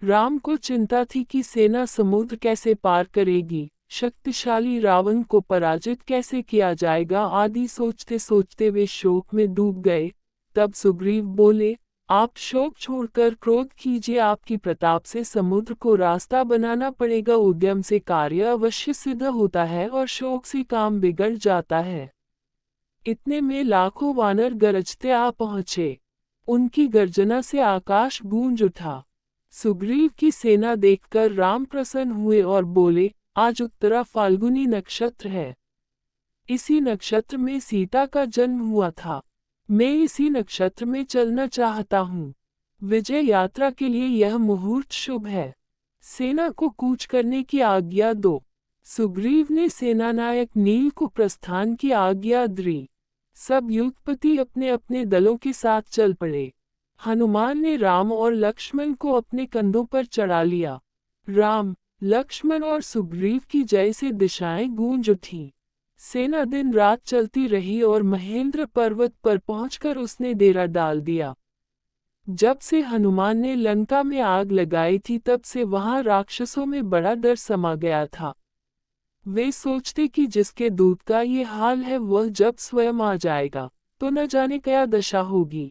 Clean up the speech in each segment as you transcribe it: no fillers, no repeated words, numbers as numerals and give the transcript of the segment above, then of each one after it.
राम को चिंता थी कि सेना समुद्र कैसे पार करेगी, शक्तिशाली रावण को पराजित कैसे किया जाएगा आदि सोचते सोचते वे शोक में डूब गए। तब सुग्रीव बोले, आप शोक छोड़कर क्रोध कीजिए, आपकी प्रताप से समुद्र को रास्ता बनाना पड़ेगा। उद्यम से कार्य अवश्य सिद्ध होता है और शोक से काम बिगड़ जाता है। इतने में लाखों वानर गरजते आ पहुंचे। उनकी गर्जना से आकाश गूंज उठा। सुग्रीव की सेना देखकर राम प्रसन्न हुए और बोले, आज उत्तरा फाल्गुनी नक्षत्र है। इसी नक्षत्र में सीता का जन्म हुआ था। मैं इसी नक्षत्र में चलना चाहता हूँ। विजय यात्रा के लिए यह मुहूर्त शुभ है। सेना को कूच करने की आज्ञा दो। सुग्रीव ने सेनानायक नील को प्रस्थान की आज्ञा दी। सब युद्धपति अपने अपने दलों के साथ चल पड़े। हनुमान ने राम और लक्ष्मण को अपने कंधों पर चढ़ा लिया। राम, लक्ष्मण और सुग्रीव की जय से दिशाएं गूंज उठीं। सेना दिन रात चलती रही और महेंद्र पर्वत पर पहुंचकर उसने डेरा डाल दिया। जब से हनुमान ने लंका में आग लगाई थी तब से वहां राक्षसों में बड़ा डर समा गया था। वे सोचते कि जिसके दूत का ये हाल है वह जब स्वयं आ जाएगा तो न जाने क्या दशा होगी।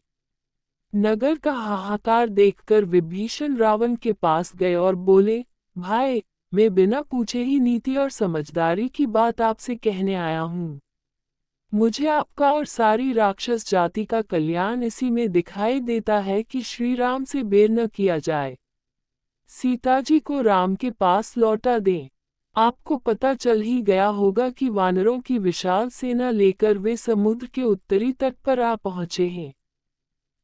नगर का हाहाकार देखकर विभीषण रावण के पास गए और बोले, भाई, मैं बिना पूछे ही नीति और समझदारी की बात आपसे कहने आया हूँ। मुझे आपका और सारी राक्षस जाति का कल्याण इसी में दिखाई देता है कि श्री राम से बैर न किया जाए। सीता जी को राम के पास लौटा दें। आपको पता चल ही गया होगा कि वानरों की विशाल सेना लेकर वे समुद्र के उत्तरी तट पर आ पहुंचे हैं।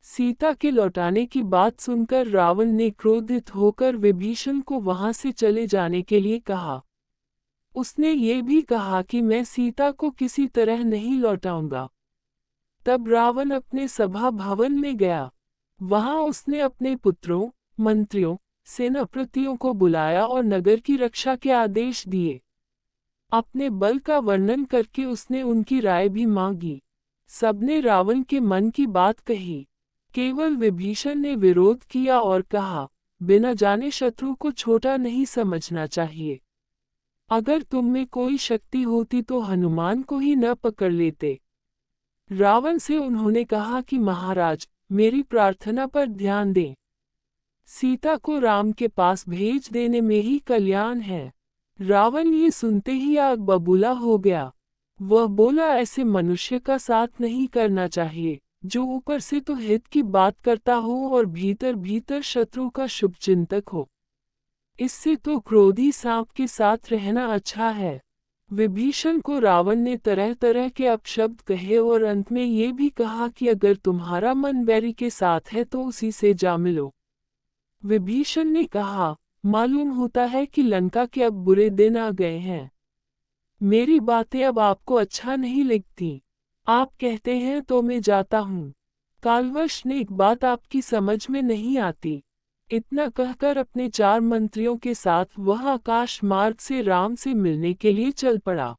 सीता के लौटाने की बात सुनकर रावण ने क्रोधित होकर विभीषण को वहां से चले जाने के लिए कहा। उसने ये भी कहा कि मैं सीता को किसी तरह नहीं लौटाऊंगा। तब रावण अपने सभा भवन में गया। वहां उसने अपने पुत्रों, मंत्रियों, सेनापतियों को बुलाया और नगर की रक्षा के आदेश दिए। अपने बल का वर्णन करके उसने उनकी राय भी मांगी। सबने रावण के मन की बात कही। केवल विभीषण ने विरोध किया और कहा, बिना जाने शत्रु को छोटा नहीं समझना चाहिए। अगर तुम में कोई शक्ति होती तो हनुमान को ही न पकड़ लेते। रावण से उन्होंने कहा कि महाराज, मेरी प्रार्थना पर ध्यान दें। सीता को राम के पास भेज देने में ही कल्याण है। रावण ये सुनते ही आग बबूला हो गया। वह बोला, ऐसे मनुष्य का साथ नहीं करना चाहिए जो ऊपर से तो हित की बात करता हो और भीतर भीतर शत्रु का शुभचिंतक हो। इससे तो क्रोधी सांप के साथ रहना अच्छा है। विभीषण को रावण ने तरह तरह के अपशब्द कहे और अंत में ये भी कहा कि अगर तुम्हारा मन बैरी के साथ है तो उसी से जा मिलो। विभीषण ने कहा, मालूम होता है कि लंका के अब बुरे दिन आ गए हैं। मेरी बातें अब आपको अच्छा नहीं लगती। आप कहते हैं तो मैं जाता हूँ। कालवश ने एक बात आपकी समझ में नहीं आती। इतना कहकर अपने 4 मंत्रियों के साथ वह आकाश मार्ग से राम से मिलने के लिए चल पड़ा।